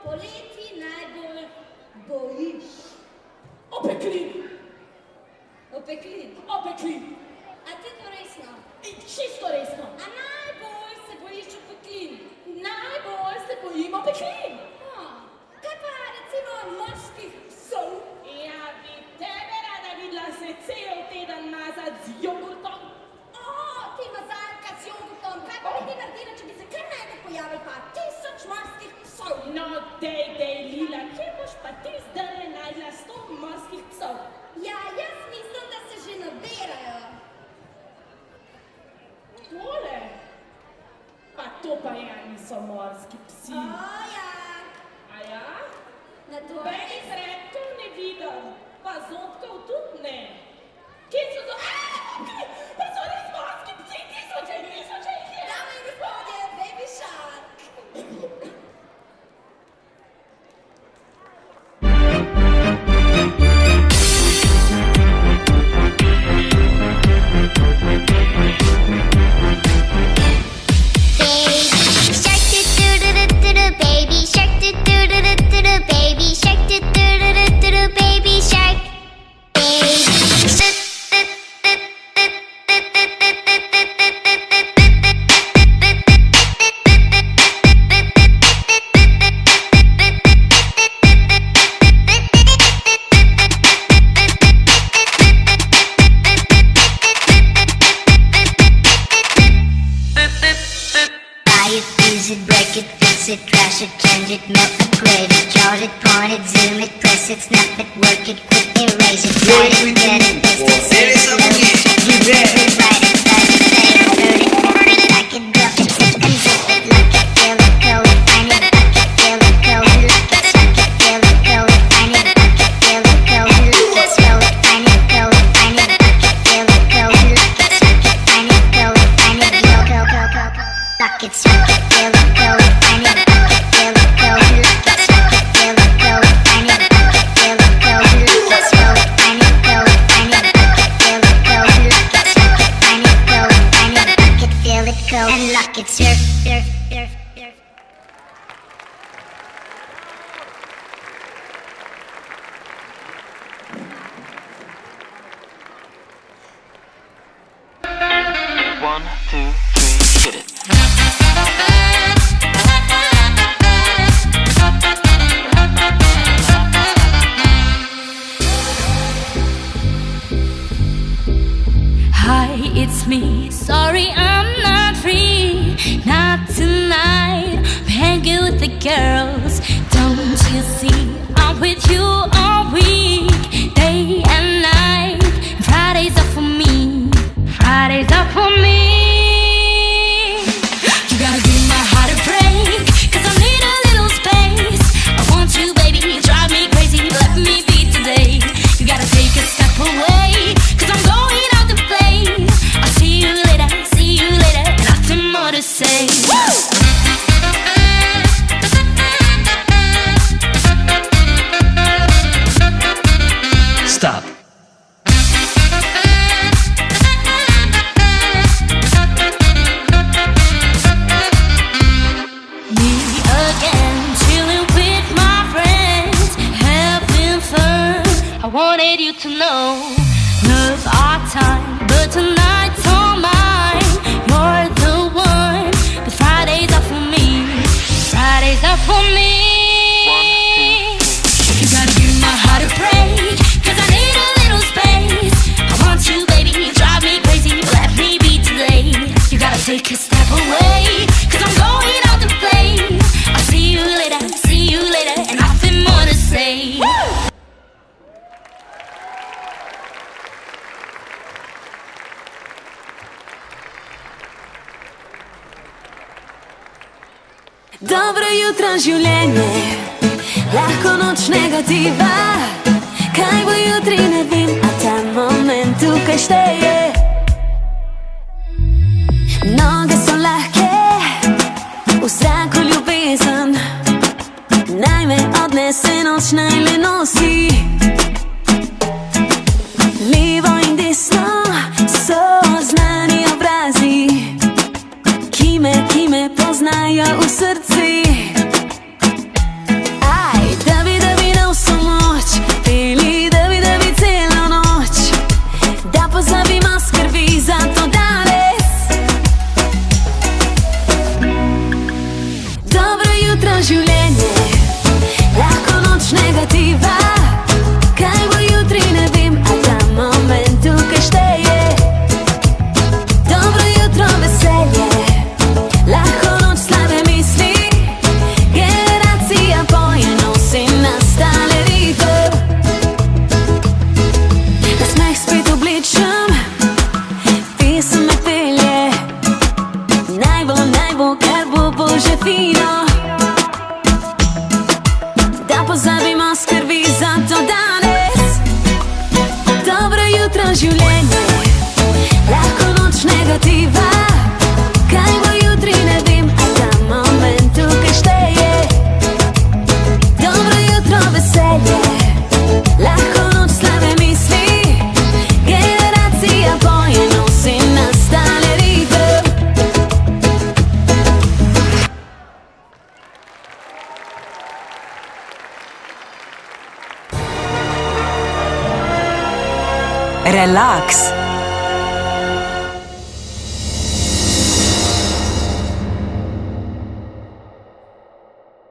poleti najbolj bojiš? Opeklin. Opeklin? Opeklin. A ti to resno? Čisto resno. A najbolj se bojiš opeklin? Najbolj se bojim opeklin. Kaj pa recimo morskih psov? Ja bi tebe rada videla se cel teden mazat z jogurtom. Ti mazalka s jogurtom, kaj pa bi ti naredila, če bi se kar naenkrat pojavil pa 1000 morskih psov? No, dej, Lila, kje boš pa ti zdajle najdla 100 morskih psov? Ja, jaz mislim, da se že nabirajo. Tole? Pa to pa ja niso morski psi. Ja. A ja? Na to Benih reptov ne vidim, pa zotkov tudi ne. Kje so to? Pa so res morski psi, tisoče jih je. Dame in gospodje, Baby Shark. Baby shark, do do do do do do, baby shark, do do do do do do, baby shark, baby shark. Break it, fix it, trash it, change it, melt, upgrade it, chart it, point it, zoom it, press it, snap it, work it, quick erase it, write it, get it, paste it, save it, load it, check it, write it, type it, play it, load it, burn it, like it, drop it, zip and zip it, lock it, feel it, code it, find it, buck it, feel it, code it, lock it, suck it, feel it, code it, find it, buck it, feel it, code it, lock it, scroll it, find it, code it, find it, buck it, feel it, code it, lock it, suck it, find it, code it, find it, lock it, suck it, feel it, code it. And lock it, surf, surf, surf, surf. One, two, three, hit it. Hi, it's me. Sorry, I'm not free. Not tonight. Hanging with the girls. Don't you see? I'm with you all week, day and night. Fridays are for me. Fridays are for me. You gotta give my heart a break, 'cause I need a little space. I want you, baby. You drive me crazy. Let me be today. You gotta take a step away, 'cause I'm going out to play. I'll see you later, nothing more to say. Woo! Stop. Me again, chilling with my friends, having fun. I wanted you to know, love our time, but tonight's all mine. You're the one, but Fridays are for me. Fridays are for me. You gotta give my heart a break, 'cause I need a little space. I want you, baby, you drive me crazy. Let me be today. You gotta take a step away, 'cause I'm going out to play. I'll see you later, and nothing more to say. Dobro jutro, življenje, lahko noč negativa. Kaj bo jutri, ne vem, a ta moment tukaj šteje. Noge so lahke, v zraku ljubezen, naj me odnese noč, naj le nosi. Levo in desno so znani obrazi, ki me poznajo v srci. fino, da pozabimo skrbi za to danes. Dobro jutro življenje, lahko noč negativa. Kaj bo jutri, ne vem, a ta moment tukaj šteje. Dobro jutro veselje, lahko noč slabe misli. Generacija poje, nosi nastale ritem. Relaks.